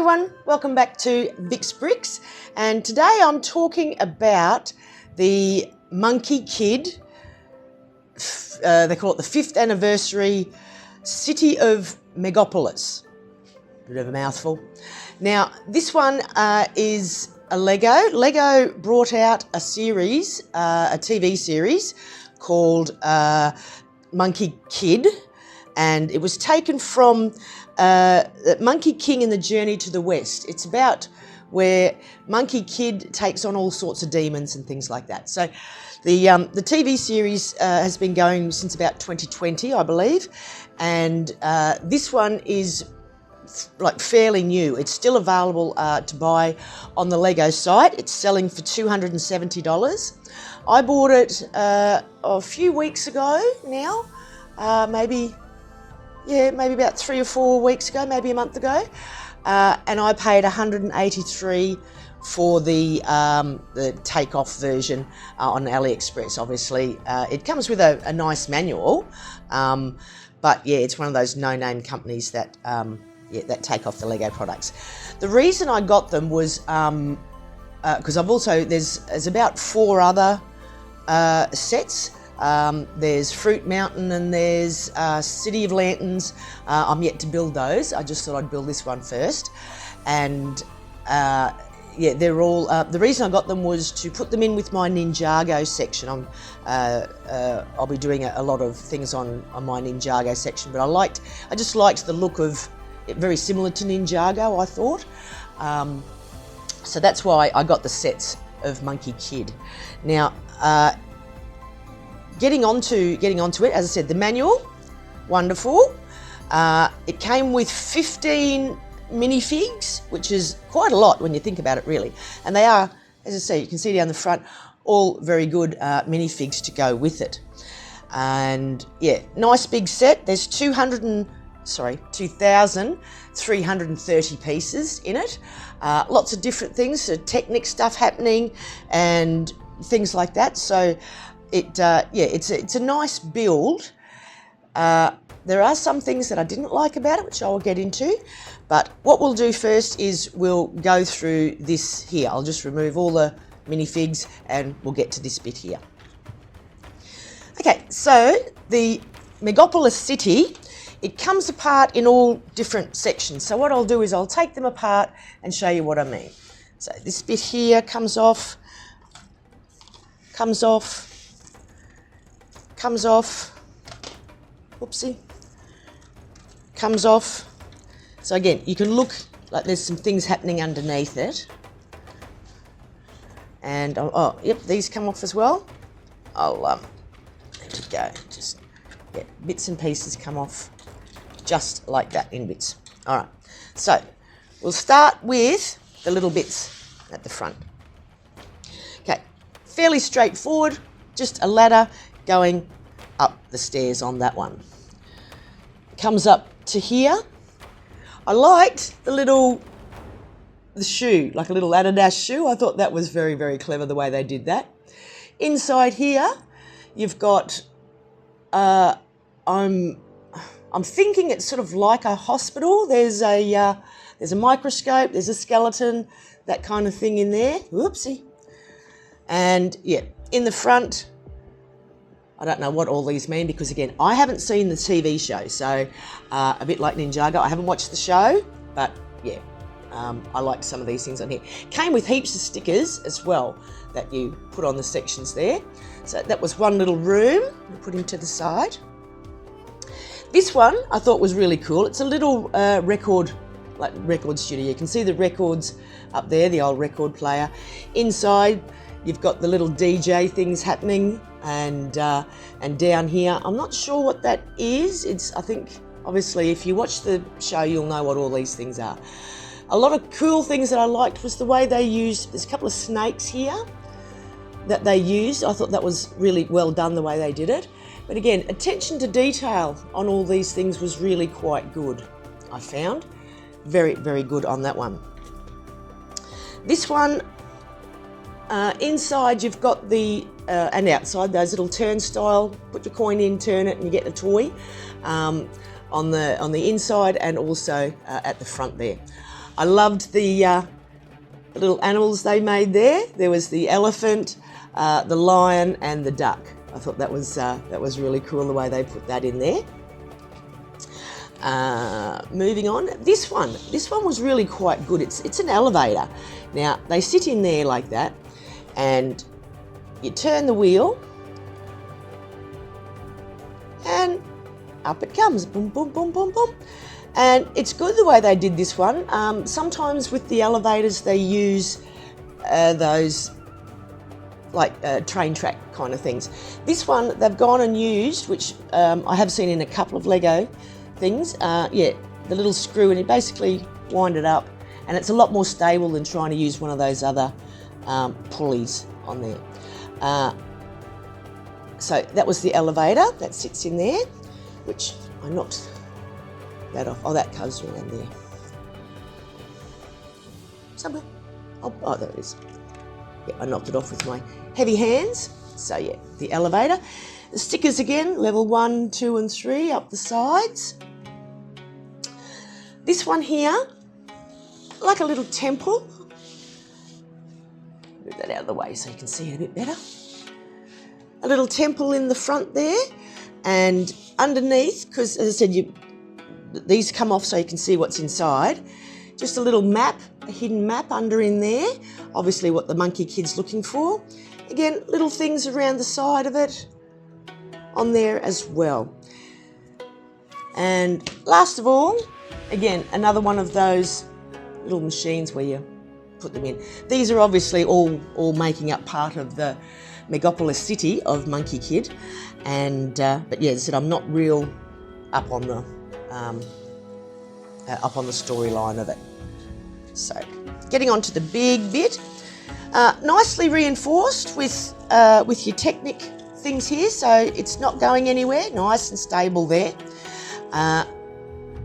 everyone, welcome back to Vic's Bricks, and today I'm talking about the Monkie Kid, they call it the 5th anniversary City of Megapolis. Bit of a mouthful. Now this one is a Lego. Lego brought out a series, a TV series called Monkie Kid, and it was taken from Monkey King and the Journey to the West. It's about where Monkie Kid takes on all sorts of demons and things like that. So the TV series has been going since about 2020, I believe, and this one is like fairly new. It's still available to buy on the Lego site. It's selling for $270. I bought it a few weeks ago now, maybe about 3 or 4 weeks ago, maybe a month ago, and I paid $183 for the take-off version on AliExpress. Obviously, it comes with a nice manual, but yeah, it's one of those no-name companies that that take off the Lego products. The reason I got them was because I've also there's about 4 other sets. There's Fruit Mountain and there's City of Lanterns. I'm yet to build those. I just thought I'd build this one first. And yeah, they're all, the reason I got them was to put them in with my Ninjago section. I'll be doing a lot of things on my Ninjago section, but I just liked the look of it, very similar to Ninjago, I thought. So that's why I got the sets of Monkie Kid. Now, Getting onto it, as I said, the manual, wonderful. It came with 15 minifigs, which is quite a lot when you think about it, really. And they are, as I say, you can see down the front, all very good minifigs to go with it. And yeah, nice big set. There's 2,330 pieces in it. Lots of different things, so Technic stuff happening and things like that. So it's a nice build. There are some things that I didn't like about it, which I will get into, but what we'll do first is we'll go through this here. I'll just remove all the minifigs and we'll get to this bit here. Okay, so the Megapolis City, it comes apart in all different sections. So what I'll do is I'll take them apart and show you what I mean. So this bit here comes off, whoopsie, comes off. So again, you can look like there's some things happening underneath it. And, oh, yep, these come off as well. There we go, just, yeah, bits and pieces come off just like that in bits. All right, so we'll start with the little bits at the front. Okay, fairly straightforward, just a ladder going up the stairs on that one. Comes up to here. I liked the shoe, like a little Adidas shoe. I thought that was very, very clever the way they did that. Inside here, you've got, I'm thinking it's sort of like a hospital. There's a microscope, there's a skeleton, that kind of thing in there. Whoopsie. And yeah, in the front, I don't know what all these mean because, again, I haven't seen the TV show, so a bit like Ninjago, I haven't watched the show, but yeah, I liked some of these things on here. Came with heaps of stickers as well that you put on the sections there. So that was one little room we put him to the side. This one I thought was really cool. It's a little record studio. You can see the records up there, the old record player. Inside, you've got the little DJ things happening, and down here, I'm not sure what that is. I think, obviously, if you watch the show, you'll know what all these things are. A lot of cool things that I liked was the way they used, there's a couple of snakes here that they used. I thought that was really well done, the way they did it. But again, attention to detail on all these things was really quite good, I found. Very, very good on that one. This one, inside you've got the, and outside, those little turnstile, put your coin in, turn it, and you get a toy on the inside and also at the front there. I loved the little animals they made there. There was the elephant, the lion, and the duck. I thought that was really cool the way they put that in there. Moving on, this one was really quite good. It's an elevator. Now they sit in there like that, and you turn the wheel, and up it comes, boom, boom, boom, boom, boom. And it's good the way they did this one. Sometimes with the elevators they use those like train track kind of things. This one they've gone and used, which I have seen in a couple of Lego things. Yeah, the little screw, and you basically wind it up, and it's a lot more stable than trying to use one of those other pulleys on there. So that was the elevator that sits in there, which I knocked that off. Oh, that goes around there somewhere. Oh, there it is. Yeah, I knocked it off with my heavy hands. So yeah, the elevator. The stickers again, level 1, 2 and 3 up the sides. This one here, like a little temple. Move that out of the way so you can see it a bit better. A little temple in the front there, and underneath, because as I said, these come off so you can see what's inside. Just a little map, a hidden map under in there. Obviously what the Monkie Kid's looking for. Again, little things around the side of it on there as well. And last of all, again, another one of those little machines where you put them in. These are obviously all making up part of the Megapolis City of Monkie Kid. And but yeah, as I said, I'm not real up on the storyline of it. So getting on to the big bit, nicely reinforced with your Technic things here, so it's not going anywhere, nice and stable there.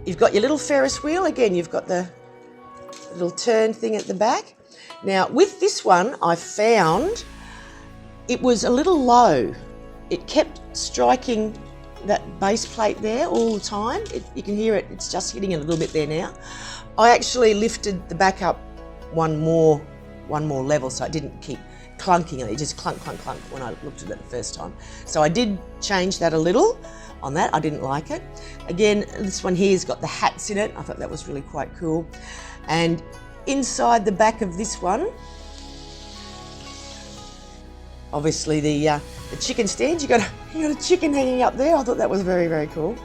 You've got your little Ferris wheel, again you've got the little turn thing at the back. Now with this one I found it was a little low. It kept striking that base plate there all the time. You can hear it, it's just hitting a little bit there now. I actually lifted the back up one more level so it didn't keep clunking, it just clunk, clunk, clunk when I looked at it the first time. So I did change that a little on that, I didn't like it. Again, this one here's got the hats in it, I thought that was really quite cool. And inside the back of this one, obviously the chicken stand, you got a chicken hanging up there. I thought that was very, very cool.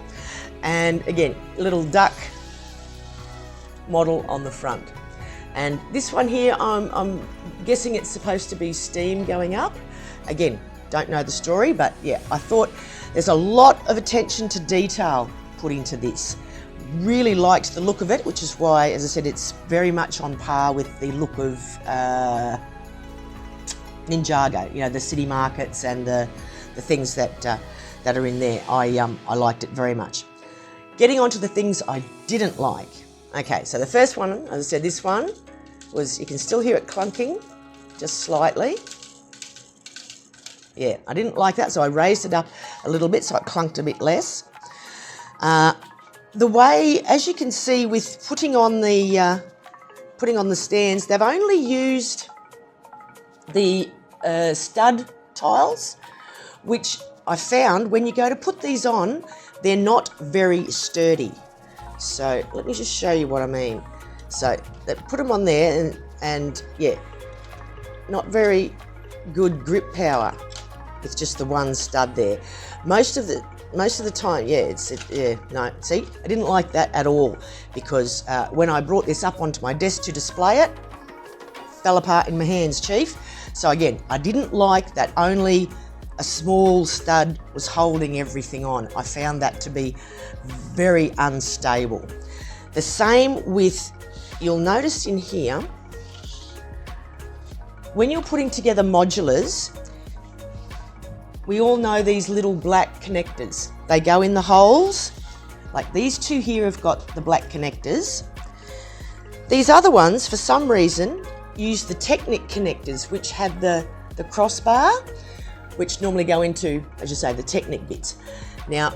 And again, a little duck model on the front. And this one here, I'm guessing it's supposed to be steam going up. Again, don't know the story, but yeah, I thought there's a lot of attention to detail put into this. Really liked the look of it, which is why, as I said, it's very much on par with the look of Ninjago, you know, the city markets and the things that are in there. I liked it very much. Getting on to the things I didn't like. Okay, so the first one, as I said, this one was, you can still hear it clunking, just slightly. Yeah, I didn't like that, so I raised it up a little bit so it clunked a bit less. The way, as you can see, with putting on the stands, they've only used the stud tiles, which I found when you go to put these on, they're not very sturdy. So let me just show you what I mean. So they put them on there and yeah, not very good grip power with just the one stud there. Most of the time, yeah, no, see, I didn't like that at all, because when I brought this up onto my desk to display it, fell apart in my hands, Chief. So again, I didn't like that only a small stud was holding everything on. I found that to be very unstable. The same with, you'll notice in here, when you're putting together modulars, we all know these little black connectors. They go in the holes, like these two here have got the black connectors. These other ones, for some reason, use the Technic connectors, which have the crossbar, which normally go into, as you say, the Technic bits. Now,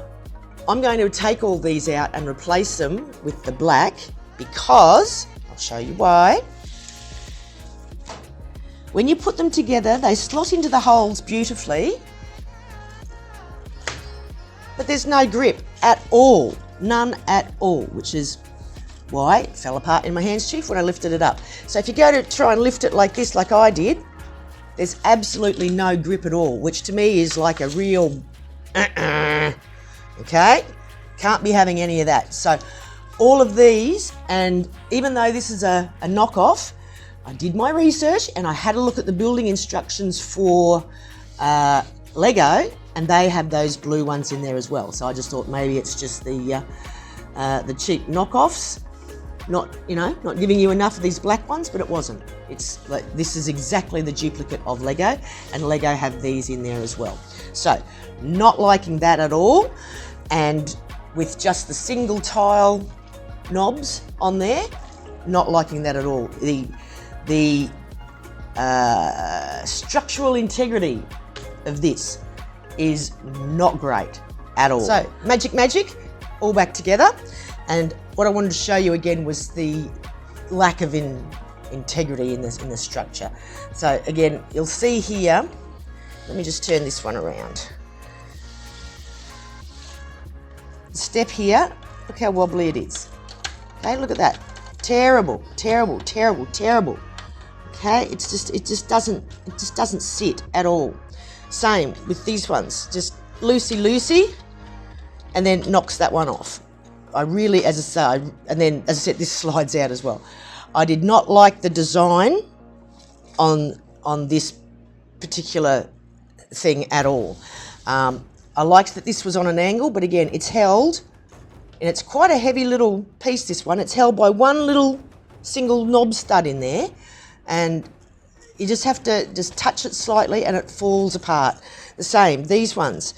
I'm going to take all these out and replace them with the black, because, I'll I'll show you why. When you put them together, they slot into the holes beautifully, but there's no grip at all, none at all, which is why it fell apart in my hands, Chief, when I lifted it up. So if you go to try and lift it like this, like I did, there's absolutely no grip at all, which to me is like a real, okay? Can't be having any of that. So all of these, and even though this is a knockoff, I did my research and I had a look at the building instructions for Lego, and they have those blue ones in there as well. So I just thought maybe it's just the cheap knockoffs, not giving you enough of these black ones, but it wasn't. It's like, this is exactly the duplicate of Lego, and Lego have these in there as well. So not liking that at all, and with just the single tile knobs on there, not liking that at all. The structural integrity of this is not great at all. So magic, all back together. And what I wanted to show you again was the lack of integrity in the structure. So again, you'll see here, let me just turn this one around. The step here, look how wobbly it is. Okay, look at that. Terrible. Okay, it just doesn't sit at all. Same with these ones, just loosey, and then knocks that one off. I really, as I say, and then as I said, this slides out as well. I did not like the design on this particular thing at all. I liked that this was on an angle, but again, it's held, and it's quite a heavy little piece, this one. It's held by one little single knob stud in there, and you just have to just touch it slightly and it falls apart. The same, these ones.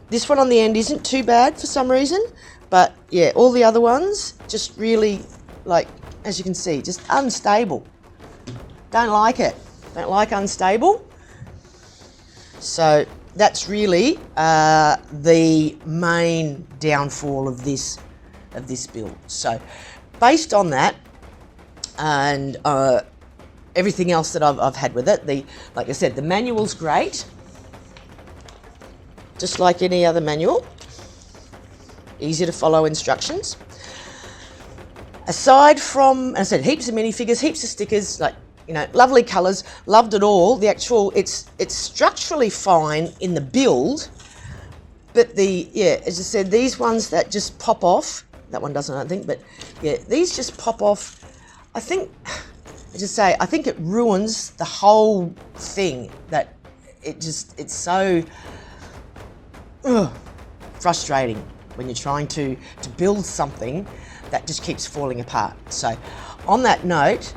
This one on the end isn't too bad for some reason, but yeah, all the other ones just really, like, as you can see, just unstable. Don't like it. Don't like unstable. So that's really the main downfall of this build. So based on that, and everything else that I've had with it, like I said, the manual's great, just like any other manual. Easy to follow instructions. Aside from, as I said, heaps of minifigures, heaps of stickers, like, lovely colours, loved it all. The actual, it's structurally fine in the build, but as I said, these ones that just pop off, that one doesn't, I don't think, but yeah, these just pop off. I think, I think it ruins the whole thing, that it's so frustrating when you're trying to build something that just keeps falling apart. So on that note,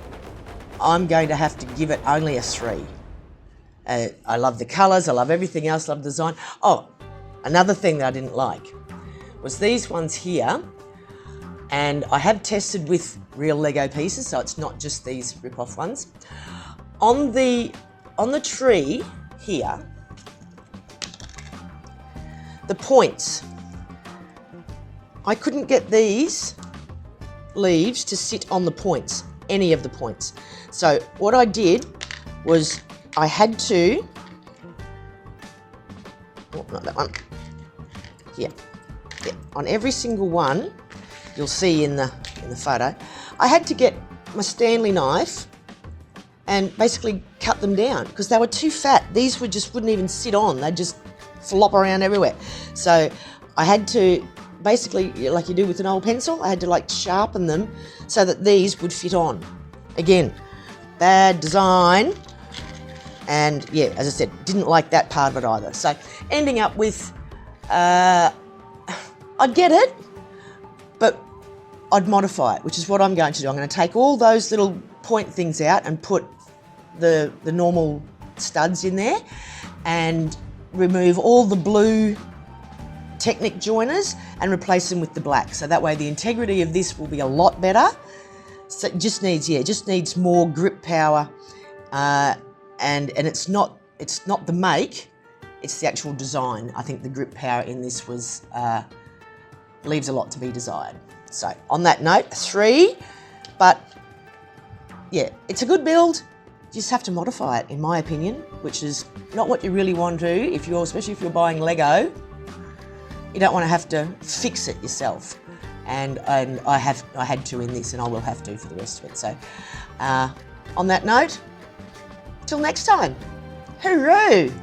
I'm going to have to give it only a 3. I love the colours, I love everything else, I love the design. Oh, another thing that I didn't like was these ones here, and I have tested with real Lego pieces, so it's not just these rip-off ones. On the tree here, the points, I couldn't get these leaves to sit on the points, any of the points. So what I did was I had to, oh, not that one, here, yeah, on every single one, you'll see in the photo, I had to get my Stanley knife and basically cut them down because they were too fat. These wouldn't even sit on, they'd just flop around everywhere. So I had to basically, like you do with an old pencil, I had to like sharpen them so that these would fit on. Again, bad design, and yeah, as I said, didn't like that part of it either. So ending up with, I get it, but I'd modify it, which is what I'm going to do. I'm going to take all those little point things out and put the normal studs in there and remove all the blue Technic joiners and replace them with the black. So that way the integrity of this will be a lot better. So it just needs more grip power, and it's not the make, it's the actual design. I think the grip power in this was leaves a lot to be desired. So on that note, 3, but yeah, it's a good build. You just have to modify it, in my opinion, which is not what you really want to do if you're, especially if you're buying Lego. You don't want to have to fix it yourself. And I had to in this, and I will have to for the rest of it. So on that note, till next time, hooroo!